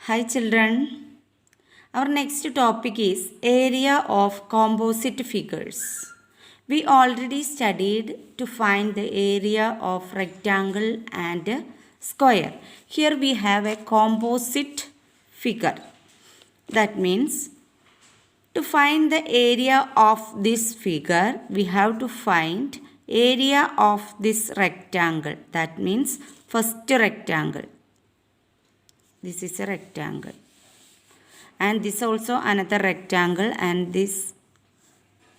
Hi children. Our next topic is area of composite figures. We already studied to find the area of rectangle and square. Here we have a composite figure. That means to find the area of this figure, we have to find area of this rectangle. That means first rectangle. This is a rectangle. And this also another rectangle and this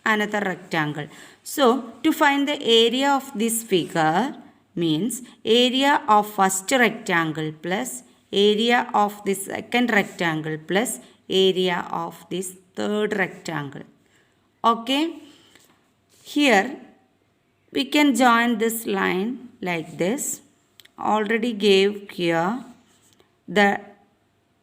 another rectangle. So, to find the area of this figure means area of first rectangle plus area of this second rectangle plus area of this third rectangle. Okay. Here we can join this line like this. Already gave here the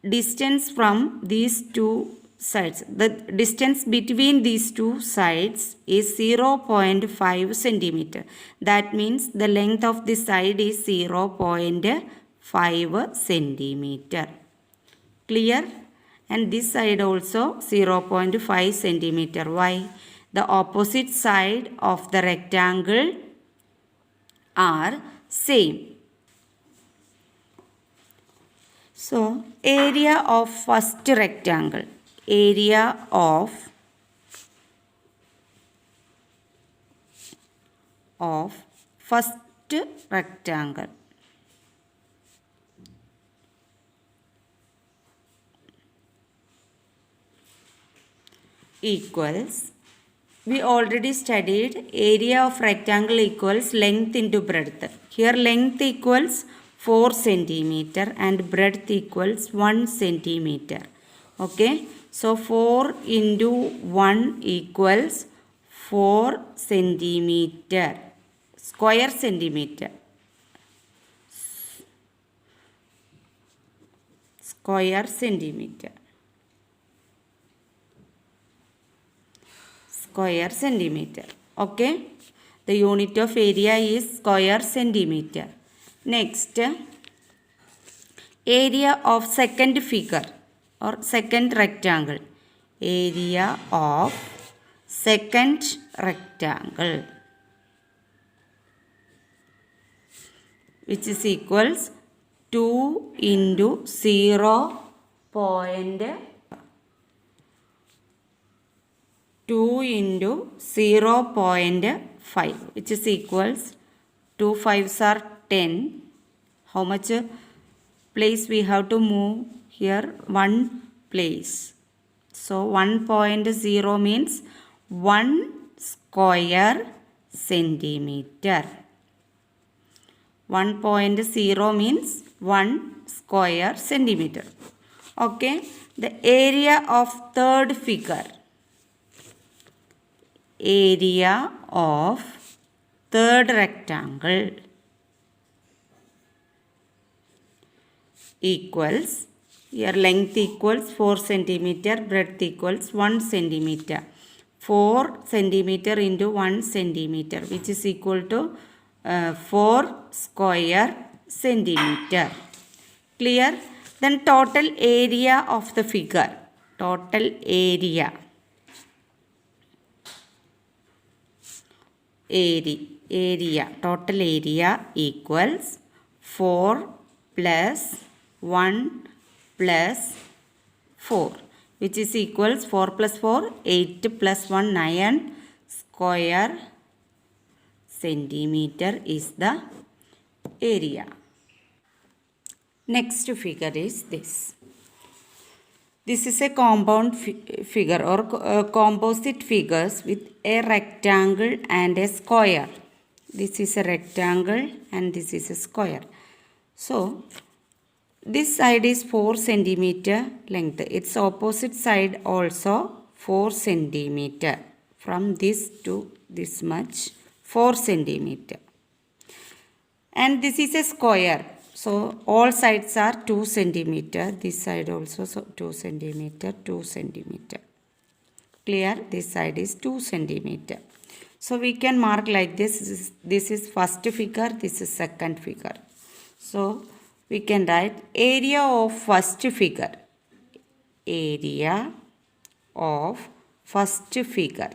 distance from these two sides. The distance between these two sides is 0.5 centimeter. That means the length of this side is 0.5 centimeter. Clear? And this side also 0.5 centimeter. Why? The opposite side of the rectangle are same. So, area of first rectangle, area of first rectangle equals, we already studied area of rectangle equals length into breadth. Here length equals 4 centimeter and breadth equals 1 centimeter. Okay. So 4 into 1 equals 4 centimeter. Square centimeter. Square centimeter. Square centimeter. Okay. The unit of area is square centimeter. Next, area of second figure or second rectangle. Area of second rectangle, which is equals 2 into 2 into 0.5, which is equals 2 5s are 10. How much place we have to move here? 1 place. So 1.0 means 1 square centimeter. 1.0 means 1 square centimeter. Okay. The area of third figure. Area of third rectangle equals, here length equals 4 centimeter, breadth equals 1 centimeter. 4 centimeter into 1 centimeter, which is equal to 4 square centimeter. Clear? Then total area of the figure. Total area. Total area equals 4 plus 1 plus 4, which is equals 4 plus 4, 8 plus 1, 9 square centimeter is the area. Next figure is this. This is a compound figure or composite figures with a rectangle and a square. This is a rectangle and this is a square. So, this side is 4 centimeter length. Its opposite side also 4 centimeter. From this to this much 4 centimeter. And this is a square. So, all sides are 2 centimeter. This side also 2 centimeter, 2 centimeter. Clear? This side is 2 centimeter. So, we can mark like this. This is first figure. This is second figure. So, we can write area of first figure. Area of first figure.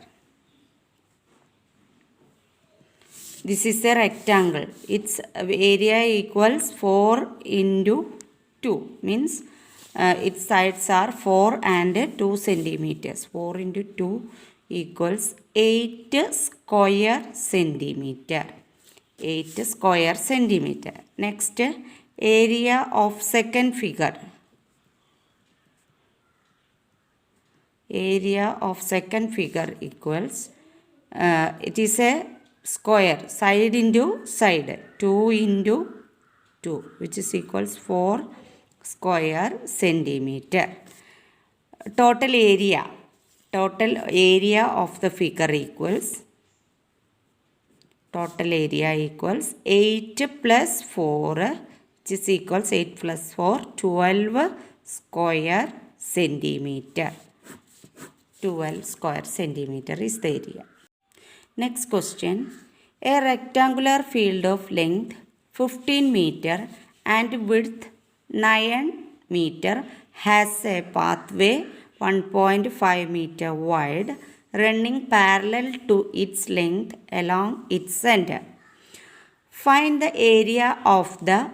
This is a rectangle. Its area equals 4 into 2. Means its sides are 4 and 2 centimeters. 4 into 2 equals 8 square centimeter. 8 square centimeter. Next, area of second figure. Area of second figure equals, it is a square, side into side, 2 into 2, which is equals 4 square centimeter. Total area of the figure equals, total area equals 8 plus 4, which is equals 8 plus 4, 12 square centimeter. 12 square centimeter is the area. Next question. A rectangular field of length 15 meter and width 9 meter has a pathway 1.5 meter wide running parallel to its length along its center. Find the area of the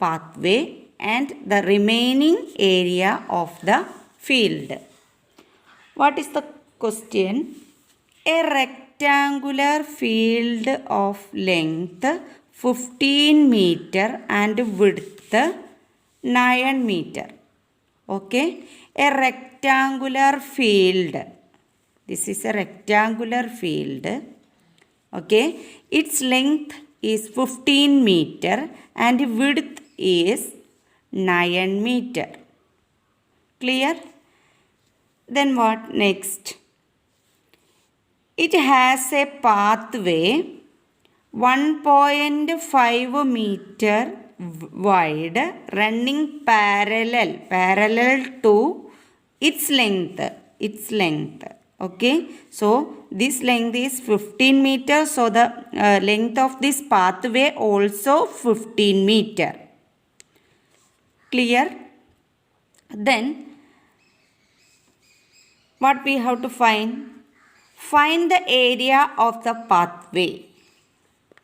pathway and the remaining area of the field. What is the question? A rectangular field of length 15 meter and width 9 meter. Okay, a rectangular field. This is a rectangular field. Okay, its length is 15 meter and width is 9 meter. Clear? Then what next? It has a pathway 1.5 meter wide running parallel to its length. Okay, so this length is 15 meter, so the length of this pathway also 15 meter. Clear? Then what we have to find? Find the area of the pathway.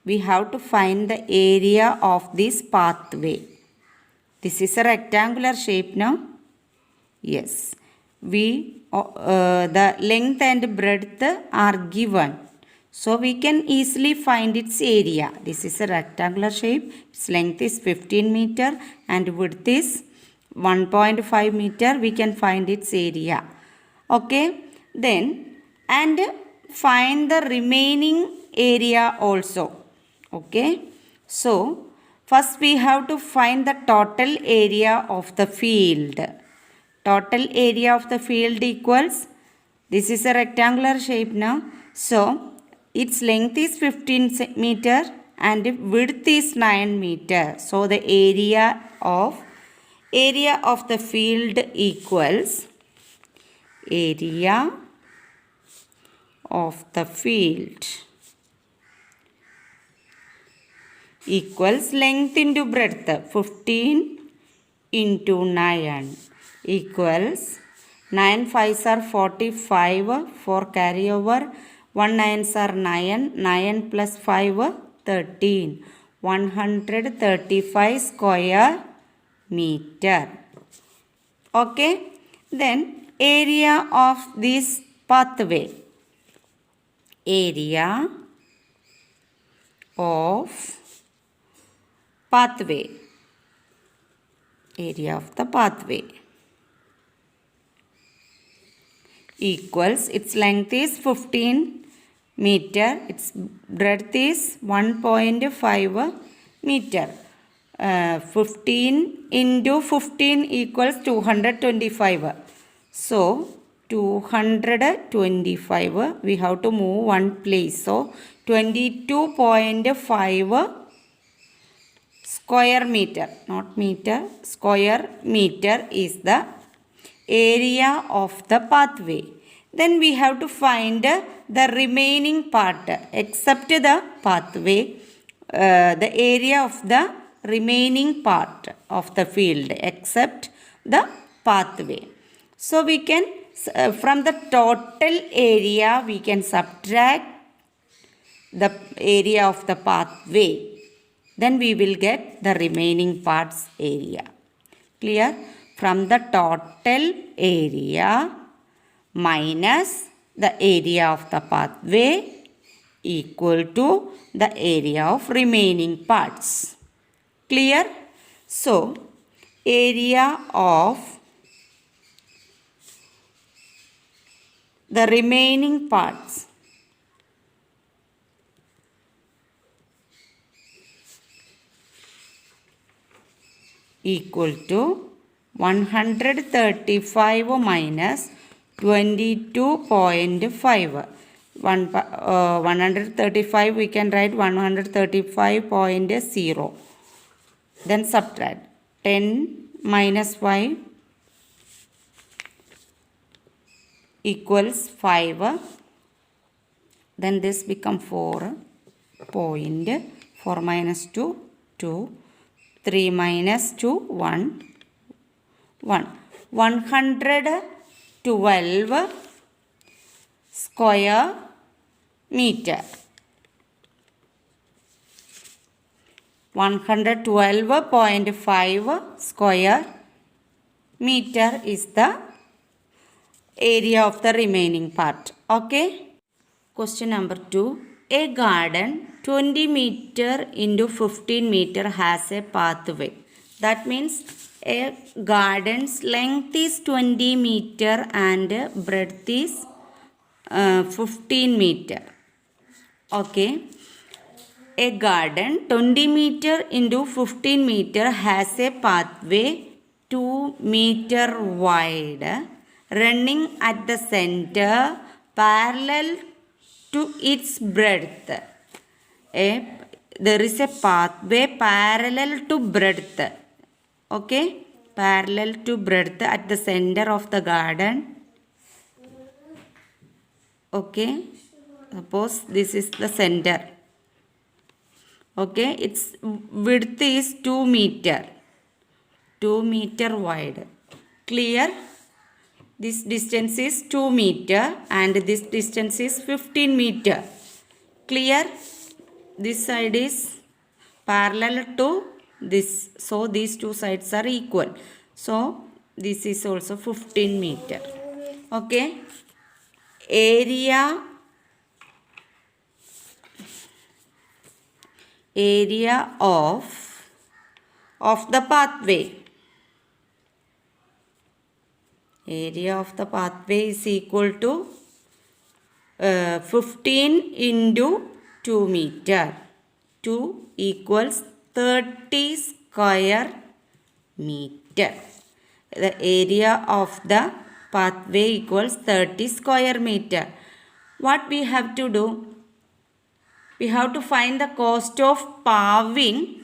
We have to find the area of this pathway. This is a rectangular shape now. Yes. The length and breadth are given. So we can easily find its area. This is a rectangular shape. Its length is 15 meter and width is 1.5 meter. We can find its area. Okay. Then, and find the remaining area also. Okay. So, first we have to find the total area of the field. Total area of the field equals, this is a rectangular shape now. So, its length is 15 meter and width is 9 meter. So, the area of the field equals area of the field equals length into breadth, 15 into 9 equals 9 5s are 45, 4 carry over, 1 9s are 9, 9 plus 5 13, 135 square meter. Okay, then area of this pathway. Area of pathway. Area of the pathway equals, its length is 15 meter, its breadth is 1.5 meter. 15 into 15 equals 225. So, 225, we have to move one place. So, 22.5 square meter, not meter, square meter is the area of the pathway. Then we have to find the remaining part except the pathway, the area of the remaining part of the field except the pathway. So we can from the total area we can subtract the area of the pathway. Then we will get the remaining parts area. Clear? From the total area minus the area of the pathway equal to the area of remaining parts. Clear? So, area of the remaining parts equal to 135 minus 22.5. 135 we can write 135.0. Then subtract 10 minus 5 equals 5. Then this become 4.4 minus 2, 2. 3 minus 2, 1. 112 square meter. 112.5 square meter is the area of the remaining part. Okay. Question number 2. A garden 20 meter into 15 meter has a pathway. That means a garden's length is 20 meter and breadth is 15 meter. Okay. A garden 20 meter into 15 meter has a pathway 2 meter wide running at the center parallel to its breadth. There is a pathway parallel to breadth. Okay, parallel to breadth at the center of the garden. Okay, suppose this is the center. Okay, its width is 2 meter. 2 meter wide. Clear? This distance is 2 meter and this distance is 15 meter. Clear? This side is parallel to this. So, these two sides are equal. So, this is also 15 meter. Okay. Area of the pathway. Area of the pathway is equal to 15 into 2 meter. 2 equals 30 square meter. The area of the pathway equals 30 square meter. What we have to do? We have to find the cost of paving.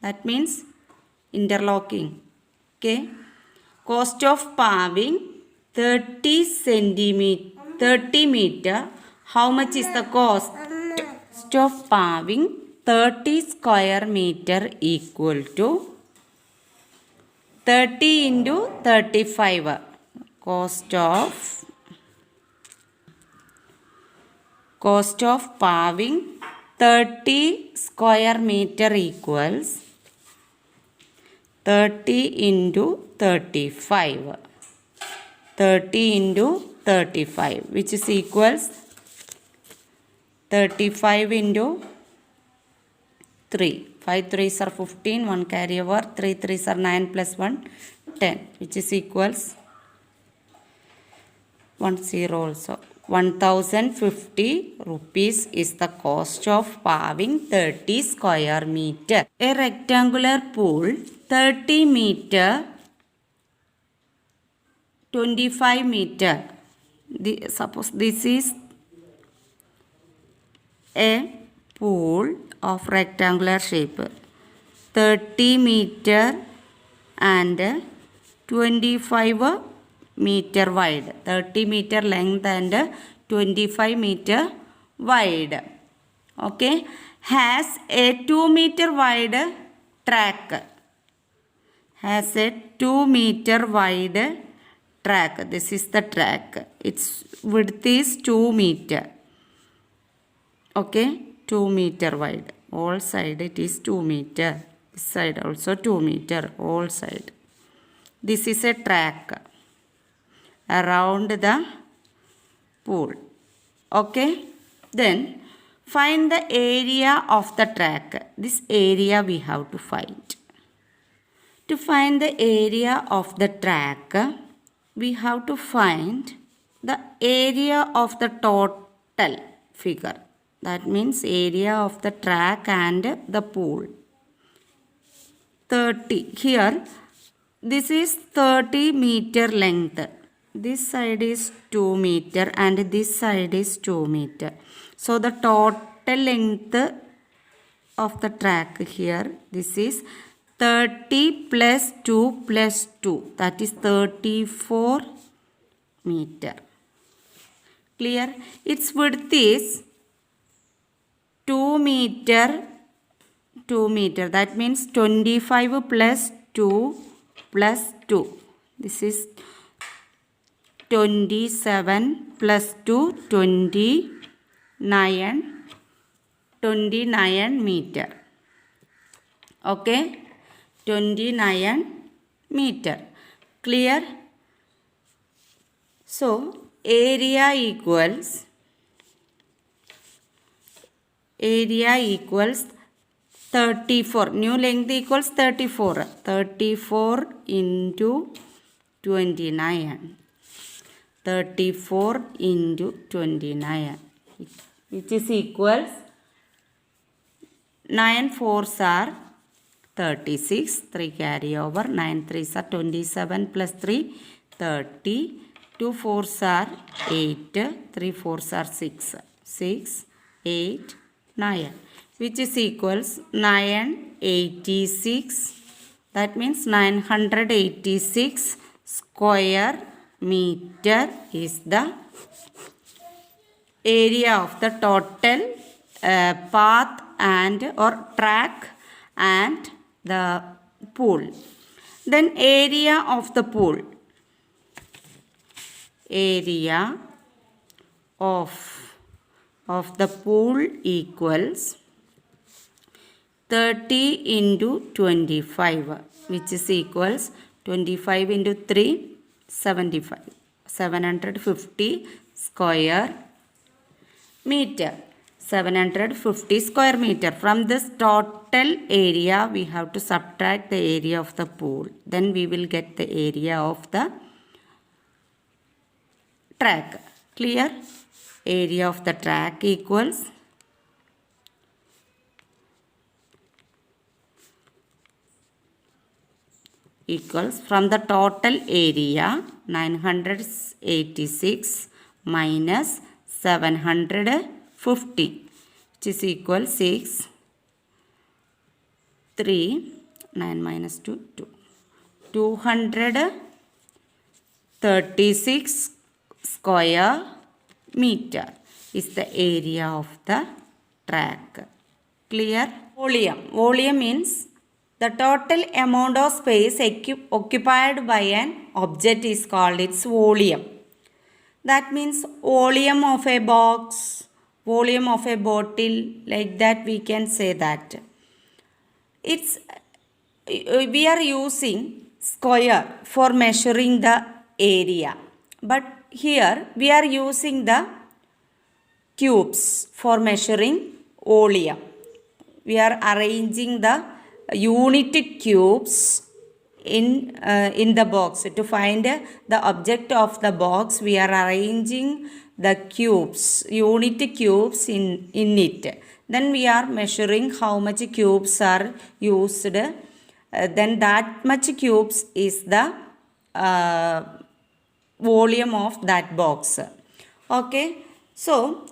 That means interlocking. Okay. Cost of paving 30 meter. How much is the cost of paving 30 square meter equal to 30 into 35. Cost of paving 30 square meter equals 30 into 35. 30 into 35 which is equals 35 into 3. 5 3s are 15, 1 carry over, 3 3s are 9 plus 1, 10 which is equals 1 0 also. 1050 rupees is the cost of paving 30 square meter. A rectangular pool 30 meter 25 meter. Suppose this is a pool of rectangular shape 30 meter and 25 meter wide. 30 meter length and 25 meter wide. Okay. Has a 2 meter wide track, has a 2-meter wide track. This is the track. Its width is 2 meter. Okay, 2 meter wide. All side it is 2 meter. This side also 2 meter. All side. This is a track around the pool. Okay. Then find the area of the track. This area we have to find. To find the area of the track, we have to find the area of the total figure. That means area of the track and the pool. 30. Here, this is 30 meter length. This side is 2 meter and this side is 2 meter. So the total length of the track here, this is 30 plus 2 plus 2. That is 34 meter. Clear? Its width is 2 meter. 2 meter. That means 25 plus 2 plus 2. This is 27 plus 2, 29 meter. Okay, 29 meter. Clear? So, area equals 34. New length equals 34. 34 into 29. 34 into 29. Which is equals 9 fours are 36. 3 carry over. 9 threes are 27 plus 3, 30. 2 fours are 8. 3 fours are 6. 6, 8, 9. Which is equals 986. That means 986 square meter is the area of the total path and or track and the pool. Then area of the pool. Area of the pool equals 30 into 25, which is equals 25 into 3, 75. 750 square meter. 750 square meter. From this total area, we have to subtract the area of the pool. Then we will get the area of the track. Clear? Area of the track equals from the total area 986 minus 750, which is equal 6, 3, 9 minus 2, 2. 236 square meter is the area of the track. Clear? Volume. Volume means the total amount of space occupied by an object is called its volume. That means volume of a box, volume of a bottle, like that we can say that. We are using square for measuring the area. But here we are using the cubes for measuring volume. We are arranging the unit cubes in the box. To find the object of the box, we are arranging the cubes, unit cubes in it. Then we are measuring how much cubes are used. Then that much cubes is the volume of that box. Okay. So,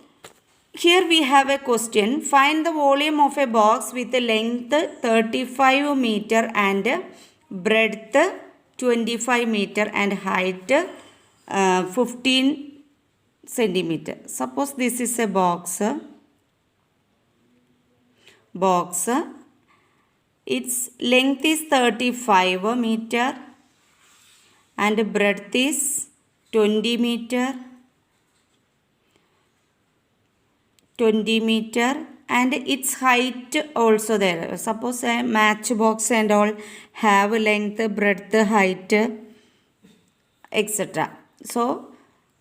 here we have a question. Find the volume of a box with a length 35 meter and breadth 25 meter and height 15 centimeter. Suppose this is a box. Its length is 35 meter and breadth is 20 meter, and its height also there. Suppose a matchbox and all have length, breadth, height, etc. So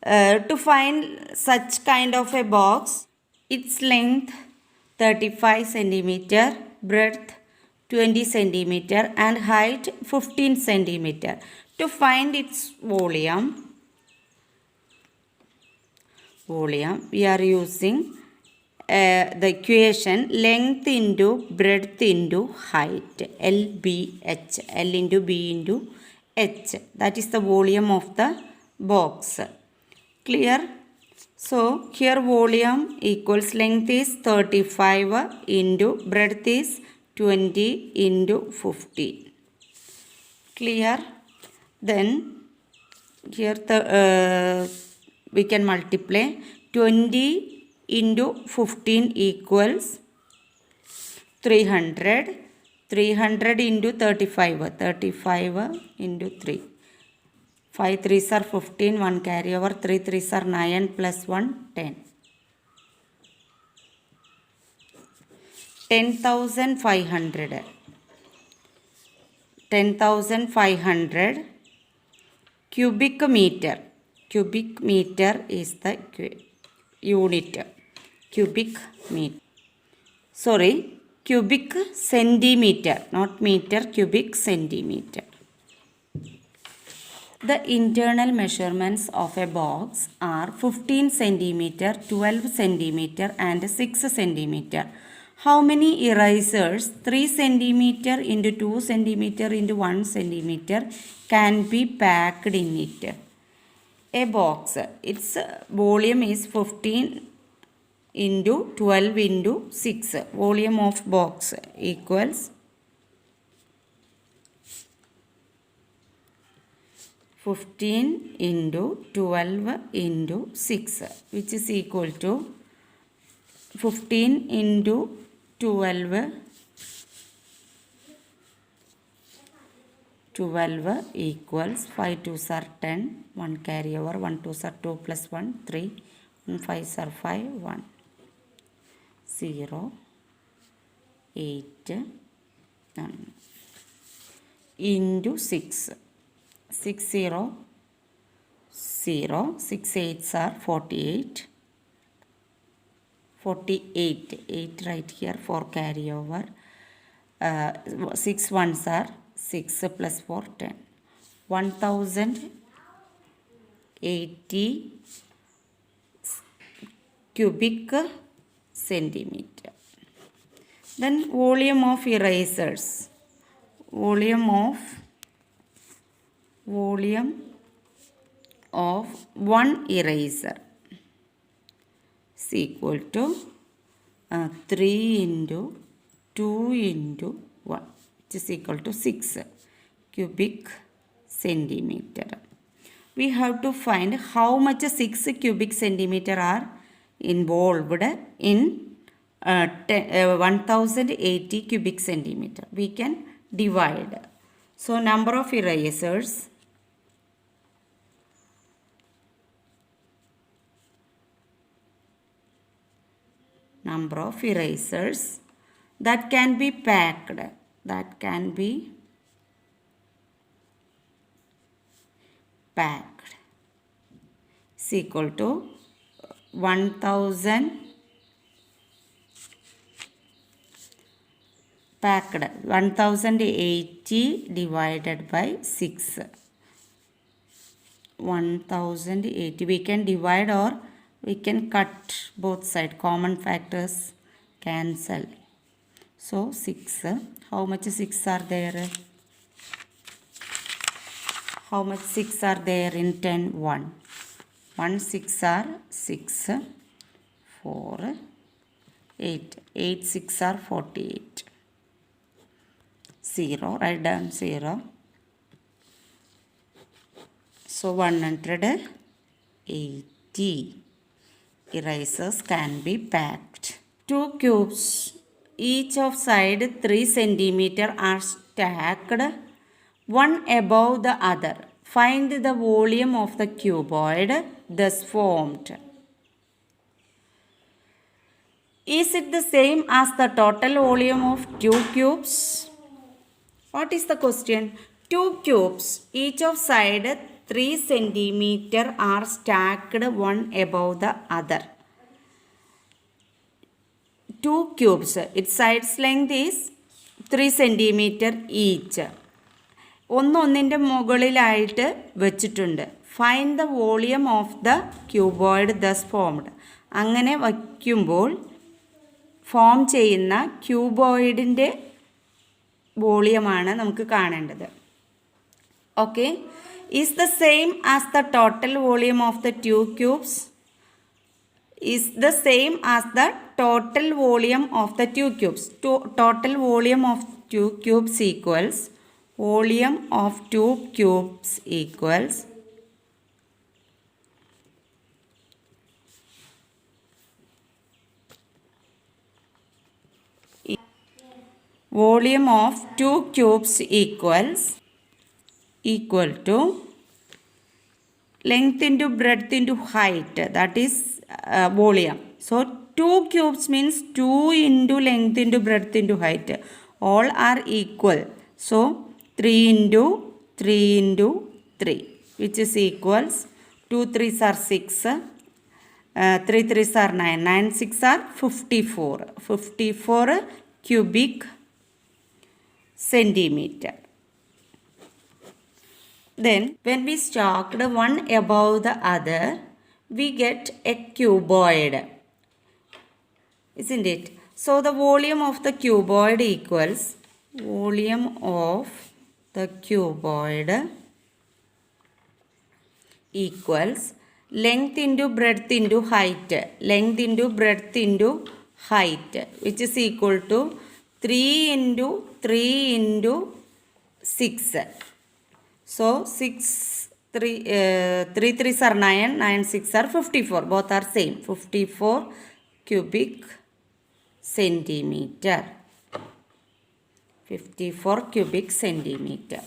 to find such kind of a box, its length 35 centimeter, breadth 20 centimeter and height 15 centimeter. To find its volume we are using the equation length into breadth into height, LBH, L into B into H. That is the volume of the box. Clear? So here volume equals length is 35 into breadth is 20 into 15. Clear? Then here we can multiply 20 into 15 equals 300. 300 into 35. 35 into 3. 5 3s are 15. 1 carry over. 3 3s are 9 plus 1 10. 10,500. 10,500 cubic meter. Cubic meter is the unit. Cubic meter. Sorry, cubic centimeter, not meter, cubic centimeter. The internal measurements of a box are 15 centimeter, 12 centimeter and 6 centimeter. How many erasers 3 centimeter into 2 centimeter into 1 centimeter can be packed in it? A box, its volume is 15 into 12 into 6. Volume of box equals 15 into 12 into 6, which is equal to 15 into 12 equals 5 2s are 10, 1 carry over, 1 2s are 2 plus 1 3, 1 5s are 5, 1 0 8 9 into 6, 6 0 0, 6 8s are 48, 8 right here, 4 carry over, 6 1s are 6 plus 4 10, 1080 cubic centimeter. Then volume of erasers. Volume of one eraser is equal to 3 into 2 into 1, which is equal to 6 cubic centimeter. We have to find how much 6 cubic centimeter are involved in 1080 cubic centimeter. We can divide. So number of erasers that can be packed, is equal to 1000 packed, 1080 divided by 6. 1080 we can divide or we can cut both sides, common factors cancel. So 6, how much 6 are there? How much 6 are there in 10? 1. 1 6 are 6, 4, 8. 8 6 are 48. 0, write down 0. So 180 erasers can be packed. 2 cubes each of side 3 centimeter are stacked one above the other. Find the volume of the cuboid thus formed. Is it the same as the total volume of 2 cubes? What is the question? 2 cubes, each of side 3 centimeter are stacked one above the other. 2 cubes, its side's length is 3 centimeter each. ഒന്നിൻ്റെ മുകളിലായിട്ട് വെച്ചിട്ടുണ്ട്. Find the volume of the cuboid thus formed. അങ്ങനെ വയ്ക്കുമ്പോൾ form ചെയ്യുന്ന ക്യൂബോയിഡിൻ്റെ വോളിയമാണ് നമുക്ക് കാണേണ്ടത്. Okay, is the same as the total volume of the 2 cubes. Is the same as the total volume of the 2 cubes. Total volume of 2 cubes equals volume of 2 cubes equals volume of 2 cubes equal to length into breadth into height, that is volume. So 2 cubes means 2 into length into breadth into height, all are equal. So 3 into 3 into 3, which is equals 2 3s are 6, 3 3s are 9, 9 6 are 54 cubic centimeter. Then when we stacked one above the other, we get a cuboid, isn't it? So the volume of the cuboid equals volume of the cuboid equals length into breadth into height, length into breadth into height, which is equal to 3 into 3 into 6. So 3 3s are 9, 9 6 are 54, both are same, 54 cubic centimeter. 54 cubic centimeter.